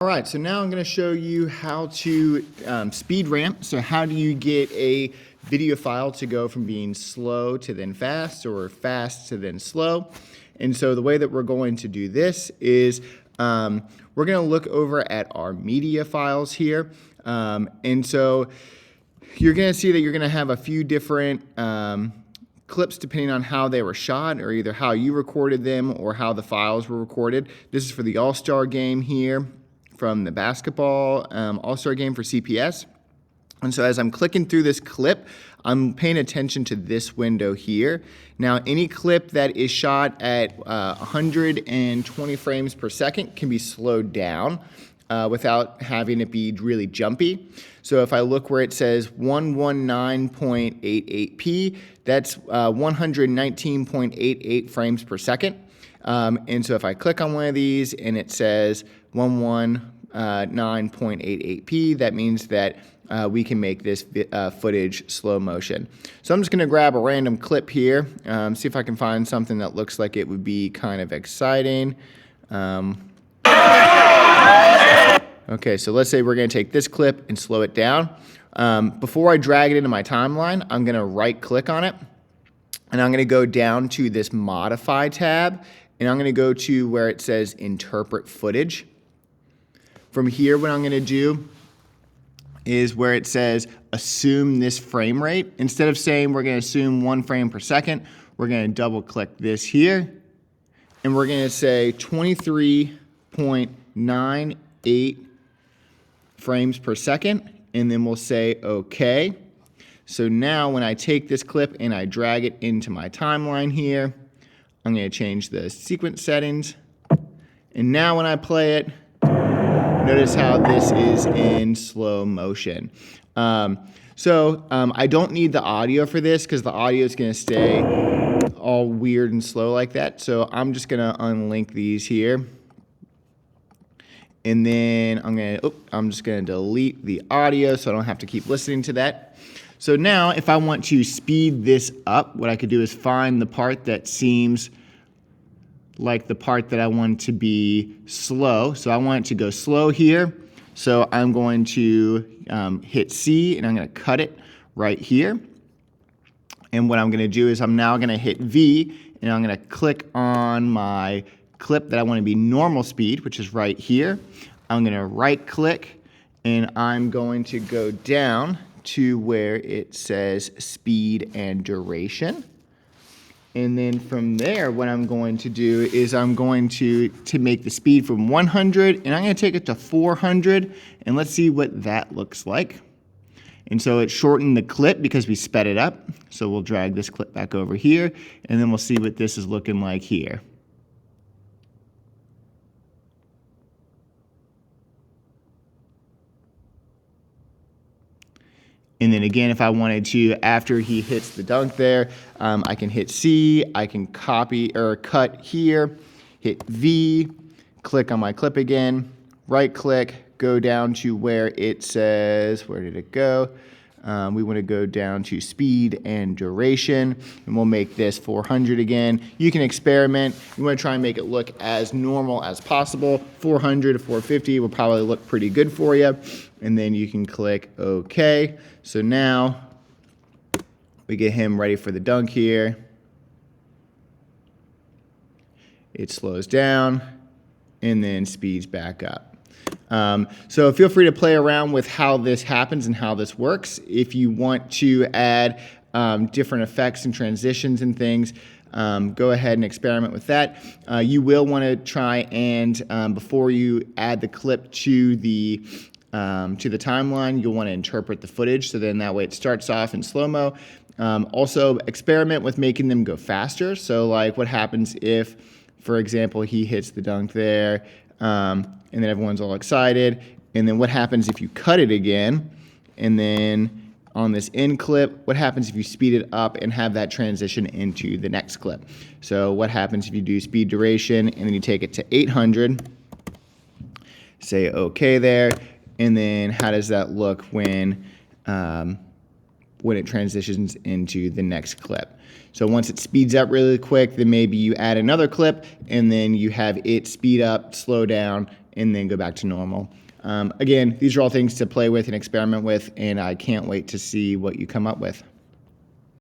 All right, so now I'm going to show you how to speed ramp. So how do you get a video file to go from being slow to then fast or fast to then slow? And so the way that we're going to do this is we're going to look over at our media files here. And so you're going to see that you're going to have a few different clips depending on how they were shot, or either how you recorded them or how the files were recorded. This is for the All-Star game here, from the basketball All-Star game for CPS. And so as I'm clicking through this clip, I'm paying attention to this window here. Now, any clip that is shot at 120 frames per second can be slowed down without having it be really jumpy. So if I look where it says 119.88p, that's 119.88 frames per second. And so if I click on one of these and it says 119.88p, that means that we can make this footage slow motion. So I'm just going to grab a random clip here, see if I can find something that looks like it would be kind of exciting. Okay, so let's say we're going to take this clip and slow it down. Before I drag it into my timeline, I'm going to right click on it, and I'm going to go down to this Modify tab, and I'm going to go to where it says Interpret Footage. From here, what I'm going to do is where it says Assume this frame rate. Instead of saying we're going to assume 1 frame per second, we're going to double click this here, and we're going to say 23.98 frames per second, and then we'll say OK. So now when I take this clip and I drag it into my timeline here, I'm going to change the sequence settings. And now when I play it, notice how this is in slow motion. I don't need the audio for this because the audio is going to stay all weird and slow like that. So I'm just going to unlink these here. And then I'm just going to delete the audio so I don't have to keep listening to that. So now if I want to speed this up, what I could do is find the part that seems like the part that I want to be slow. So I want it to go slow here. So I'm going to hit C, and I'm going to cut it right here. And what I'm going to do is I'm now going to hit V, and I'm going to click on my clip that I want to be normal speed, which is right here. I'm going to right click, and I'm going to go down to where it says speed and duration. And then from there, what I'm going to do is I'm going to make the speed from 100, and I'm going to take it to 400, and let's see what that looks like. And so it shortened the clip because we sped it up. So we'll drag this clip back over here, and then we'll see what this is looking like here. And then again, if I wanted to, after he hits the dunk there, I can hit C, I can copy or cut here, hit V, click on my clip again, right click, go down to where it says, where did it go? We want to go down to speed and duration, and we'll make this 400 again. You can experiment. You want to try and make it look as normal as possible. 400 to 450 will probably look pretty good for you. And then you can click OK. So now we get him ready for the dunk here. It slows down and then speeds back up. So feel free to play around with how this happens and how this works. If you want to add different effects and transitions and things, go ahead and experiment with that. You will want to try and before you add the clip to the timeline, you'll want to interpret the footage, so then that way it starts off in slow-mo. Also, experiment with making them go faster. So like what happens if, for example, he hits the dunk there, and then everyone's all excited, and then what happens if you cut it again, and then on this end clip, what happens if you speed it up and have that transition into the next clip? So what happens if you do speed duration, and then you take it to 800, say OK there, and then how does that look when it transitions into the next clip? So once it speeds up really quick, then maybe you add another clip, and then you have it speed up, slow down, and then go back to normal. Again, these are all things to play with and experiment with, and I can't wait to see what you come up with.